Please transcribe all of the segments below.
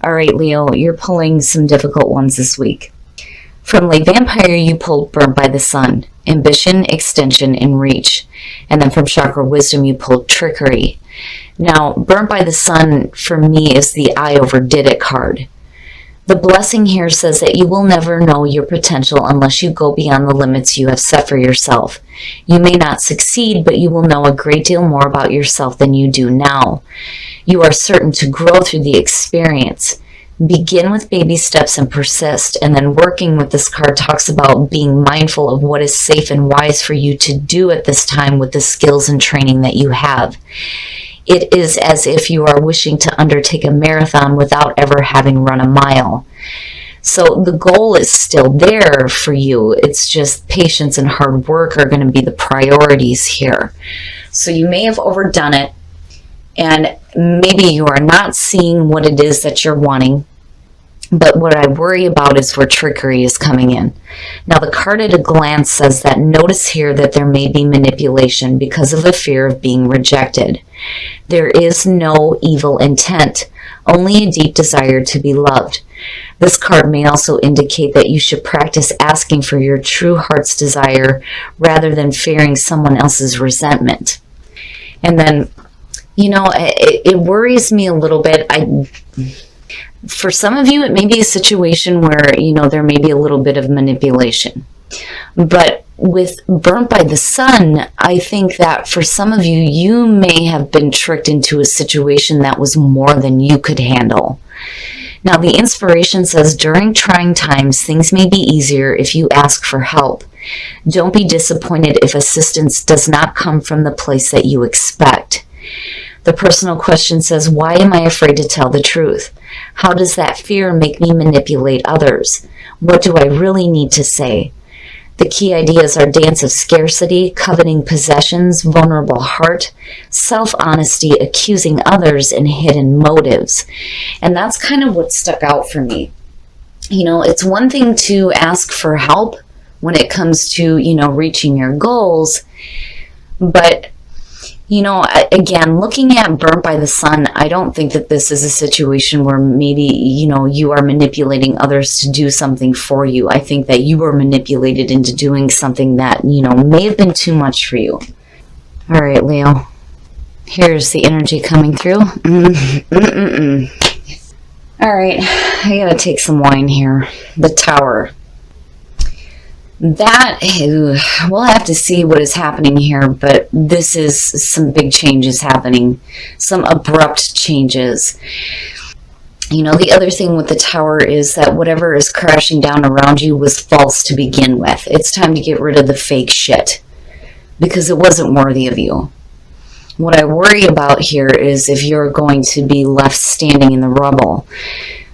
All right, Leo, you're pulling some difficult ones this week. From Late Vampire, you pulled Burnt by the Sun, Ambition, Extension, and Reach. And then from Chakra Wisdom, you pulled Trickery. Now, Burnt by the Sun, for me, is the I overdid it card. The blessing here says that you will never know your potential unless you go beyond the limits you have set for yourself. You may not succeed, but you will know a great deal more about yourself than you do now. You are certain to grow through the experience. Begin with baby steps and persist, and then working with this card talks about being mindful of what is safe and wise for you to do at this time with the skills and training that you have. It is as if you are wishing to undertake a marathon without ever having run a mile. So the goal is still there for you. It's just patience and hard work are going to be the priorities here. So you may have overdone it, and maybe you are not seeing what it is that you're wanting. But what I worry about is where trickery is coming in. Now, the card at a glance says that notice here that there may be manipulation because of the fear of being rejected. There is no evil intent, only a deep desire to be loved. This card may also indicate that you should practice asking for your true heart's desire rather than fearing someone else's resentment. And then, it worries me a little bit. For some of you, it may be a situation where, there may be a little bit of manipulation. But with Burnt by the Sun, I think that for some of you, you may have been tricked into a situation that was more than you could handle. Now, the inspiration says, during trying times, things may be easier if you ask for help. Don't be disappointed if assistance does not come from the place that you expect. The personal question says, why am I afraid to tell the truth? How does that fear make me manipulate others? What do I really need to say? The key ideas are dance of scarcity, coveting possessions, vulnerable heart, self-honesty, accusing others, and hidden motives. And that's kind of what stuck out for me. It's one thing to ask for help when it comes to, reaching your goals, but again, looking at Burnt by the Sun, I don't think that this is a situation where maybe, you are manipulating others to do something for you. I think that you were manipulated into doing something that, may have been too much for you. All right, Leo. Here's the energy coming through. All right, I gotta take some wine here. The Tower. We'll have to see what is happening here, but this is some big changes happening, some abrupt changes. The other thing with the Tower is that whatever is crashing down around you was false to begin with. It's time to get rid of the fake shit because it wasn't worthy of you. What I worry about here is if you're going to be left standing in the rubble.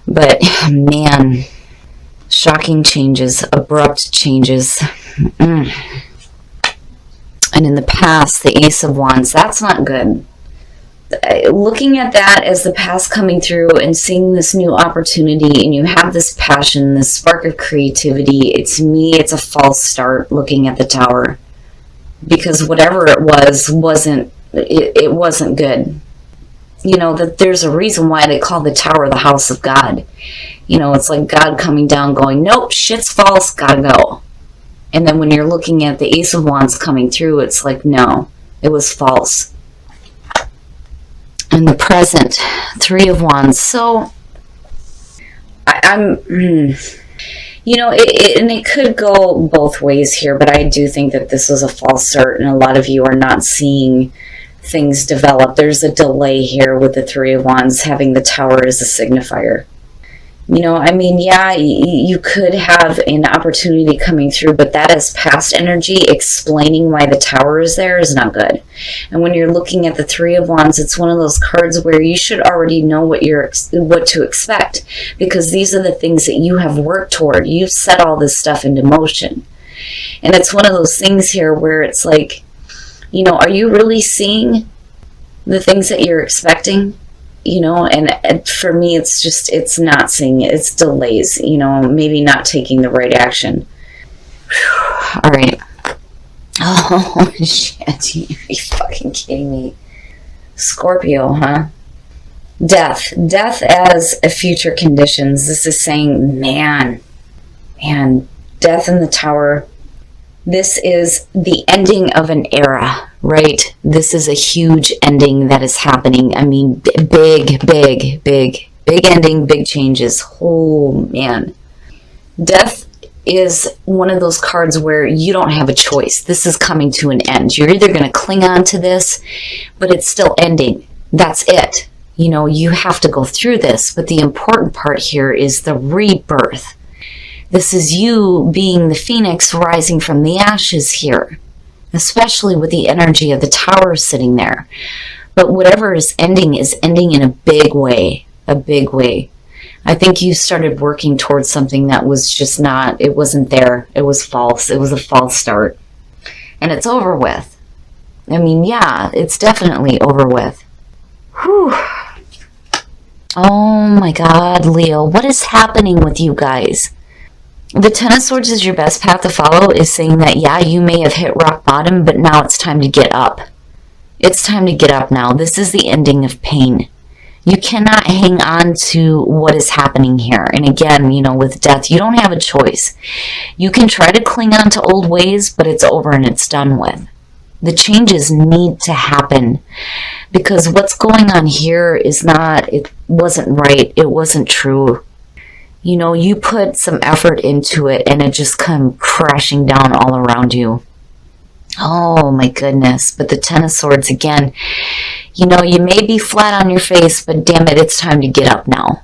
But man, shocking changes, abrupt changes. And in the past, the Ace of Wands, that's not good. Looking at that as the past coming through and seeing this new opportunity, and you have this passion, this spark of creativity, to me, it's a false start looking at the Tower. Because whatever it was, wasn't good. That there's a reason why they call the Tower the house of God. It's like God coming down going, nope, shit's false, gotta go. And then when you're looking at the Ace of Wands coming through, it's like, no, it was false. And the present, Three of Wands. So, it could go both ways here, but I do think that this was a false start, and a lot of you are not seeing things develop. There's a delay here with the Three of Wands having the Tower as a signifier. You could have an opportunity coming through, but that is past energy. Explaining why the Tower is there is not good. And when you're looking at the Three of Wands, it's one of those cards where you should already know what to expect, because these are the things that you have worked toward. You've set all this stuff into motion. And it's one of those things here where it's like, are you really seeing the things that you're expecting? And for me, it's not seeing it. It's delays, maybe not taking the right action. Whew. All right. Oh, shit. Are you fucking kidding me? Scorpio, huh? Death as a future conditions. This is saying, man, death in the Tower. This is the ending of an era, right? This is a huge ending that is happening. I mean, big ending, big changes. Oh, man. Death is one of those cards where you don't have a choice. This is coming to an end. You're either going to cling on to this, but it's still ending. That's it. You know, you have to go through this. But the important part here is the rebirth. This is you being the phoenix rising from the ashes here, especially with the energy of the Tower sitting there. But whatever is ending in a big way, I think you started working towards something that was just not, it wasn't there. It was false. It was a false start. And it's over with. I mean, yeah, it's definitely over with. Whew. Oh my God, Leo, what is happening with you guys? The Ten of Swords is your best path to follow is saying that, yeah, you may have hit rock bottom, but now it's time to get up. It's time to get up now. This is the ending of pain. You cannot hang on to what is happening here. And again, you know, with death, you don't have a choice. You can try to cling on to old ways, but it's over and it's done with. The changes need to happen because what's going on here is not, it wasn't right. It wasn't true. You know, you put some effort into it and it just come crashing down all around you. Oh my goodness. But the Ten of Swords again, you know, you may be flat on your face, but damn it, it's time to get up now.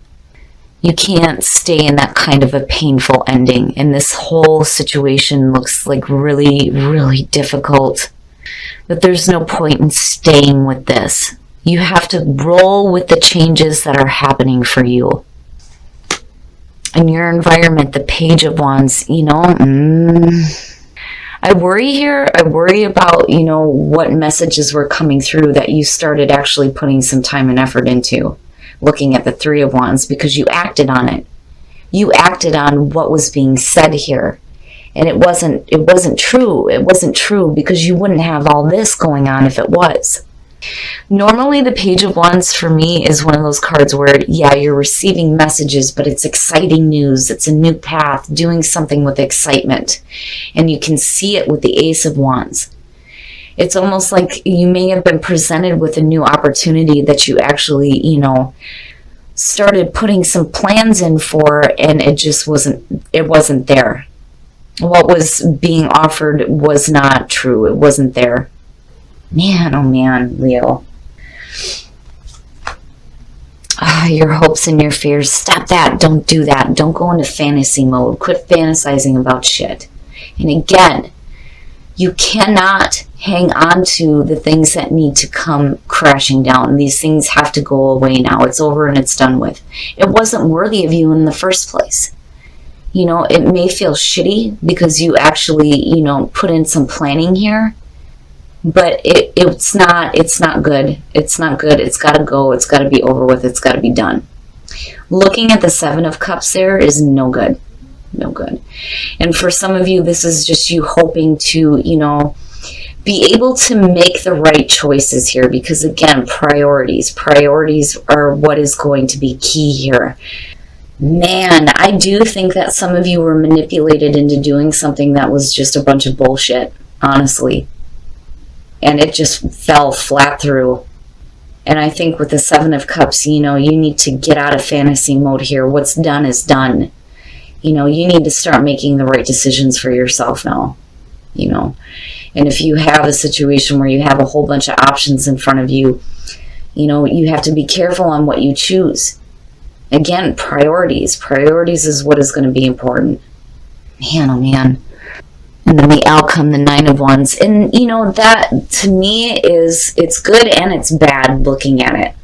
You can't stay in that kind of a painful ending. And this whole situation looks like really difficult. But there's no point in staying with this. You have to roll with the changes that are happening for you. In your environment, the Page of Wands, you know, I worry here. I worry about, you know, what messages were coming through that you started actually putting some time and effort into. Looking at the Three of Wands because you acted on it. You acted on what was being said here. And it wasn't true. It wasn't true because you wouldn't have all this going on if it was. Normally, the Page of Wands for me is one of those cards where, yeah, you're receiving messages, but it's exciting news. It's a new path, doing something with excitement. And you can see it with the Ace of Wands. It's almost like you may have been presented with a new opportunity that you actually, you know, started putting some plans in for, and it just wasn't there. What was being offered was not true. It wasn't there. Man, oh man, Leo. Your hopes and your fears. Stop that. Don't do that. Don't go into fantasy mode. Quit fantasizing about shit. And again, you cannot hang on to the things that need to come crashing down. These things have to go away now. It's over and it's done with. It wasn't worthy of you in the first place. You know, it may feel shitty because you actually, you know, put in some planning here. But it's not good. It's not good. It's got to go. It's got to be over with. It's got to be done. Looking at the Seven of Cups there is no good. No good. And for some of you, this is just you hoping to, you know, be able to make the right choices here. Because again, priorities. Priorities are what is going to be key here. Man, I do think that some of you were manipulated into doing something that was just a bunch of bullshit, honestly. And it just fell flat through. And I think with the Seven of Cups, you know, you need to get out of fantasy mode here. What's done is done. You know, you need to start making the right decisions for yourself now. You know, and if you have a situation where you have a whole bunch of options in front of you, you know, you have to be careful on what you choose. Again, priorities. Priorities is what is going to be important. Man, oh man. And then the outcome, the Nine of Wands. And, you know, that to me is, it's good and it's bad looking at it.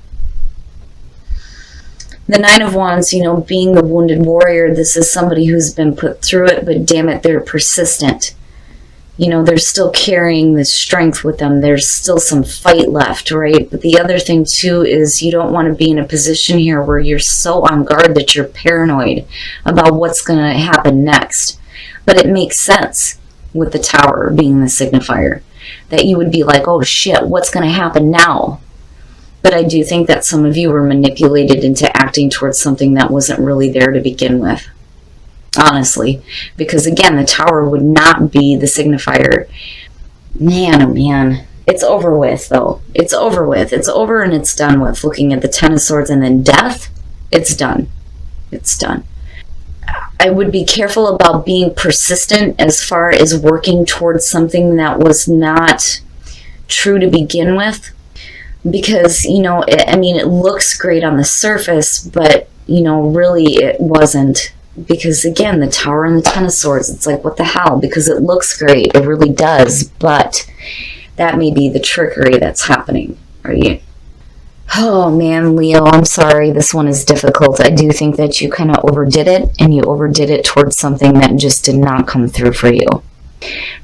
The Nine of Wands, you know, being the wounded warrior, this is somebody who's been put through it, but damn it, they're persistent. You know, they're still carrying the strength with them. There's still some fight left, right? But the other thing, too, is you don't want to be in a position here where you're so on guard that you're paranoid about what's going to happen next. But it makes sense with the Tower being the signifier, that you would be like, oh shit, what's going to happen now? But I do think that some of you were manipulated into acting towards something that wasn't really there to begin with. Honestly. Because again, the Tower would not be the signifier. Man, oh man. It's over with, though. It's over with. It's over and it's done with. Looking at the Ten of Swords and then Death, it's done. It's done. I would be careful about being persistent as far as working towards something that was not true to begin with. Because, it looks great on the surface, but, really it wasn't. Because, again, the Tower and the Ten of Swords, it's like, what the hell? Because it looks great. It really does. But that may be the trickery that's happening, right? Oh, man, Leo, I'm sorry. This one is difficult. I do think that you kind of overdid it, and you overdid it towards something that just did not come through for you.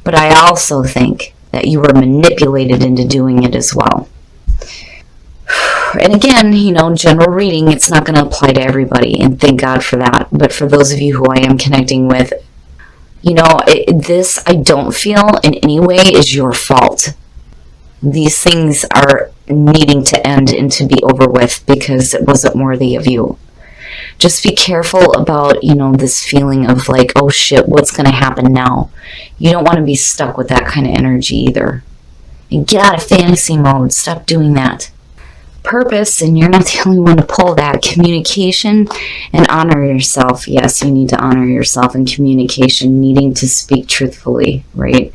But I also think that you were manipulated into doing it as well. And again, general reading, it's not going to apply to everybody, and thank God for that. But for those of you who I am connecting with, this I don't feel in any way is your fault. These things are needing to end and to be over with because it wasn't worthy of you. Just be careful about, this feeling of like, oh shit, what's going to happen now? You don't want to be stuck with that kind of energy either. And get out of fantasy mode. Stop doing that. Purpose, and you're not the only one to pull that. Communication and honor yourself. Yes, you need to honor yourself in communication, needing to speak truthfully, right?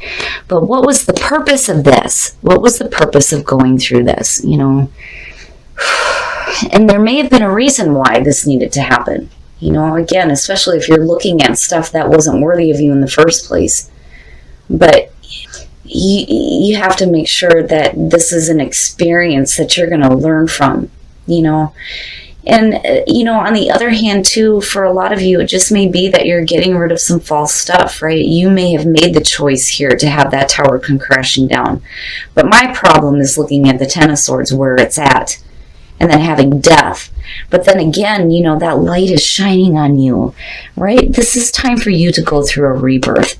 But what was the purpose of this? What was the purpose of going through this, And there may have been a reason why this needed to happen. Again, especially if you're looking at stuff that wasn't worthy of you in the first place. But you have to make sure that this is an experience that you're going to learn from, And, on the other hand, too, for a lot of you, it just may be that you're getting rid of some false stuff, right? You may have made the choice here to have that Tower come crashing down. But my problem is looking at the Ten of Swords where it's at, and then having Death. But then again, that light is shining on you, right? This is time for you to go through a rebirth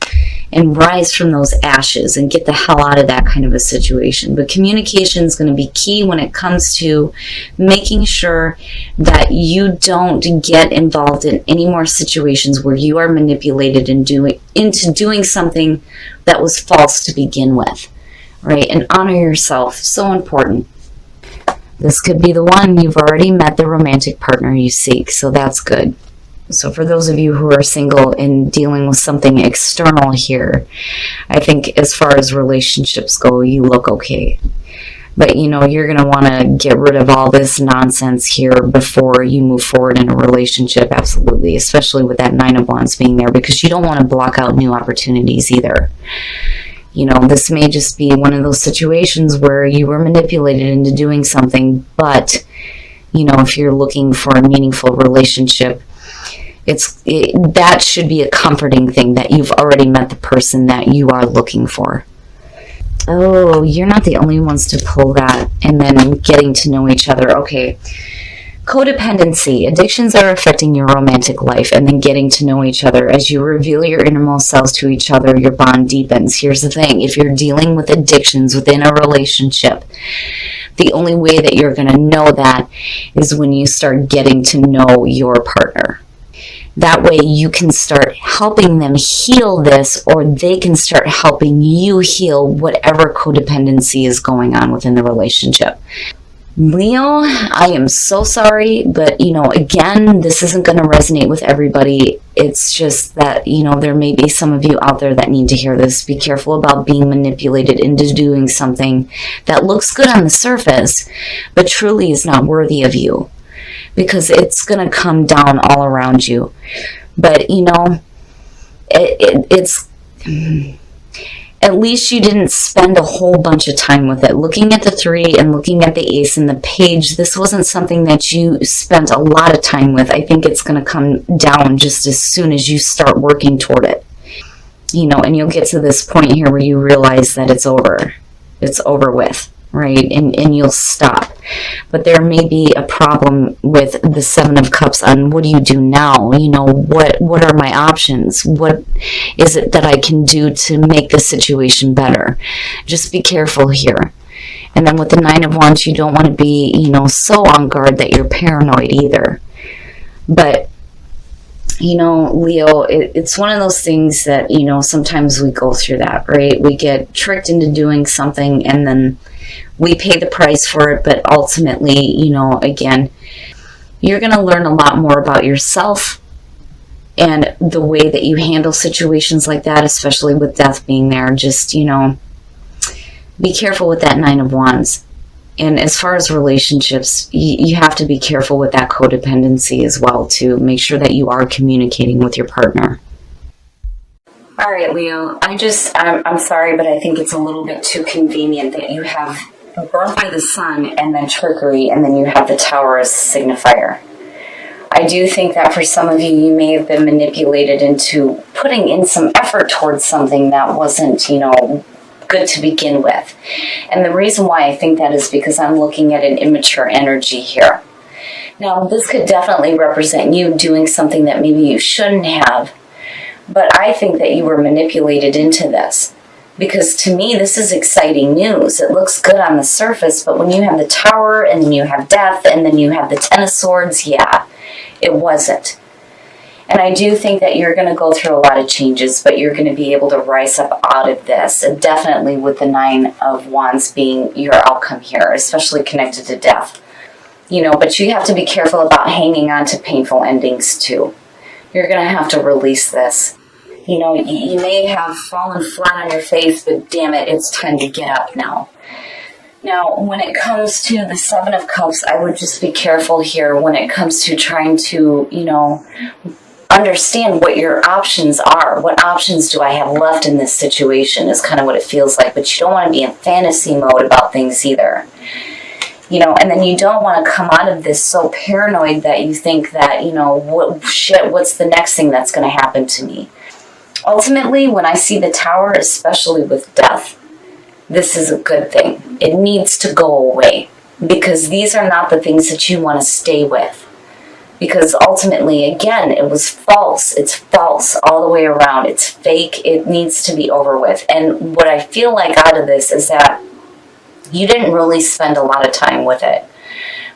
and rise from those ashes and get the hell out of that kind of a situation. But communication is going to be key when it comes to making sure that you don't get involved in any more situations where you are manipulated into doing something that was false to begin with, right? And honor yourself. So important. This could be the one. You've already met the romantic partner you seek, so that's good. So for those of you who are single and dealing with something external here, I think as far as relationships go, you look okay. But, you're going to want to get rid of all this nonsense here before you move forward in a relationship, absolutely, especially with that Nine of Wands being there, because you don't want to block out new opportunities either. This may just be one of those situations where you were manipulated into doing something, but, if you're looking for a meaningful relationship, that should be a comforting thing that you've already met the person that you are looking for. Oh, you're not the only ones to pull that. And then getting to know each other. Okay. Codependency. Addictions are affecting your romantic life, and then getting to know each other. As you reveal your innermost selves to each other, your bond deepens. Here's the thing. If you're dealing with addictions within a relationship, the only way that you're going to know that is when you start getting to know your partner. That way you can start helping them heal this, or they can start helping you heal whatever codependency is going on within the relationship. Leo, I am so sorry, but, again, this isn't going to resonate with everybody. It's just that, there may be some of you out there that need to hear this. Be careful about being manipulated into doing something that looks good on the surface, but truly is not worthy of you. Because it's going to come down all around you. But, it's at least you didn't spend a whole bunch of time with it. Looking at the 3 and looking at the Ace and the Page, this wasn't something that you spent a lot of time with. I think it's going to come down just as soon as you start working toward it. And you'll get to this point here where you realize that it's over. It's over with. Right? And you'll stop. But there may be a problem with the 7 of Cups on what do you do now? What are my options? What is it that I can do to make the situation better? Just be careful here. And then with the Nine of Wands, you don't want to be, so on guard that you're paranoid either. But, Leo, it's one of those things that, sometimes we go through that, right? We get tricked into doing something and then we pay the price for it. But ultimately, again, you're going to learn a lot more about yourself and the way that you handle situations like that, especially with death being there. Just, be careful with that Nine of Wands. And as far as relationships, you have to be careful with that codependency as well, to make sure that you are communicating with your partner. All right, Leo, I'm sorry, but I think it's a little bit too convenient that you have Burnt by the Sun and then Trickery, and then you have the Tower as a signifier. I do think that for some of you, you may have been manipulated into putting in some effort towards something that wasn't, good to begin with. And the reason why I think that is because I'm looking at an immature energy here. Now, this could definitely represent you doing something that maybe you shouldn't have, but I think that you were manipulated into this. Because to me, this is exciting news. It looks good on the surface, but when you have the Tower, and then you have Death, and then you have the Ten of Swords, yeah, it wasn't. And I do think that you're going to go through a lot of changes, but you're going to be able to rise up out of this. And definitely with the Nine of Wands being your outcome here, especially connected to death. But you have to be careful about hanging on to painful endings too. You're going to have to release this. You may have fallen flat on your face, but damn it, it's time to get up now. Now, when it comes to the Seven of Cups, I would just be careful here when it comes to trying to, understand what your options are. What options do I have left in this situation is kind of what it feels like. But you don't want to be in fantasy mode about things either. And then you don't want to come out of this so paranoid that you think that, what's the next thing that's going to happen to me? Ultimately, when I see the Tower, especially with death, this is a good thing. It needs to go away because these are not the things that you want to stay with. Because ultimately, again, it was false. It's false all the way around. It's fake. It needs to be over with. And what I feel like out of this is that you didn't really spend a lot of time with it.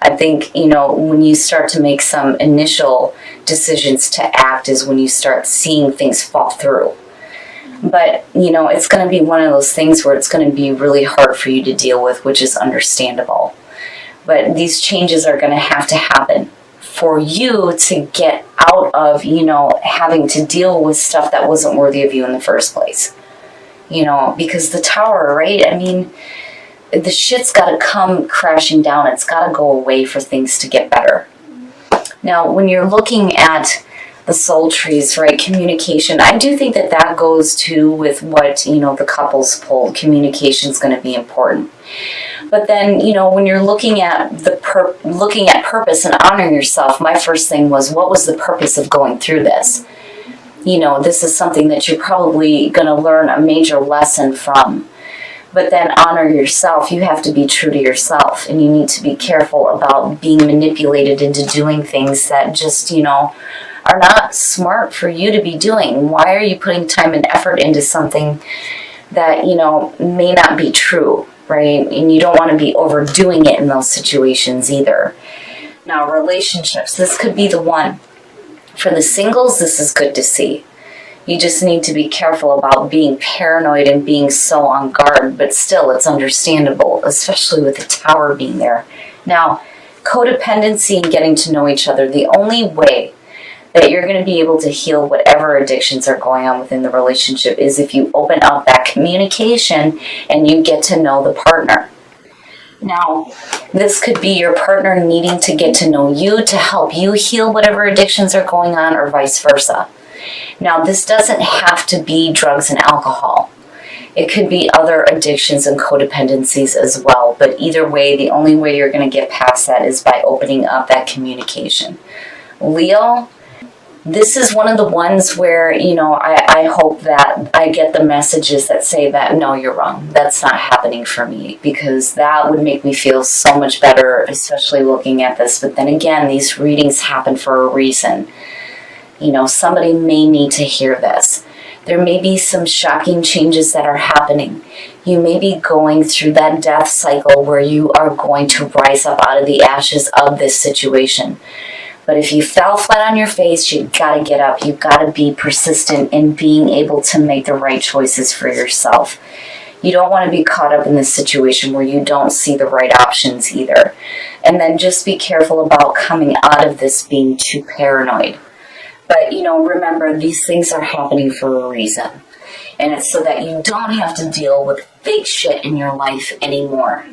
I think, when you start to make some initial decisions to act is when you start seeing things fall through. But, it's going to be one of those things where it's going to be really hard for you to deal with, which is understandable. But these changes are going to have to happen for you to get out of, having to deal with stuff that wasn't worthy of you in the first place. Because the Tower, right? I mean, the shit's got to come crashing down. It's got to go away for things to get better. Now, when you're looking at the soul trees, right, communication, I do think that goes to with what, the couples pull. Communication is going to be important. But then, when you're looking at looking at purpose and honoring yourself, my first thing was, what was the purpose of going through this? This is something that you're probably going to learn a major lesson from. But then honor yourself. You have to be true to yourself, and you need to be careful about being manipulated into doing things that just, are not smart for you to be doing. Why are you putting time and effort into something that, may not be true, right? And you don't want to be overdoing it in those situations either. Now, relationships, this could be the one. For the singles, this is good to see. You just need to be careful about being paranoid and being so on guard, but still it's understandable, especially with the Tower being there. Now, codependency and getting to know each other, the only way that you're going to be able to heal whatever addictions are going on within the relationship is if you open up that communication and you get to know the partner. Now, this could be your partner needing to get to know you to help you heal whatever addictions are going on, or vice versa. Now, this doesn't have to be drugs and alcohol. It could be other addictions and codependencies as well. But either way, the only way you're going to get past that is by opening up that communication. Leo, this is one of the ones where, I hope that I get the messages that say that, no, you're wrong. That's not happening for me, because that would make me feel so much better, especially looking at this. But then again, these readings happen for a reason. Somebody may need to hear this. There may be some shocking changes that are happening. You may be going through that death cycle where you are going to rise up out of the ashes of this situation. But if you fell flat on your face, you've got to get up. You've got to be persistent in being able to make the right choices for yourself. You don't want to be caught up in this situation where you don't see the right options either. And then just be careful about coming out of this being too paranoid. But, remember, these things are happening for a reason. And it's so that you don't have to deal with big shit in your life anymore.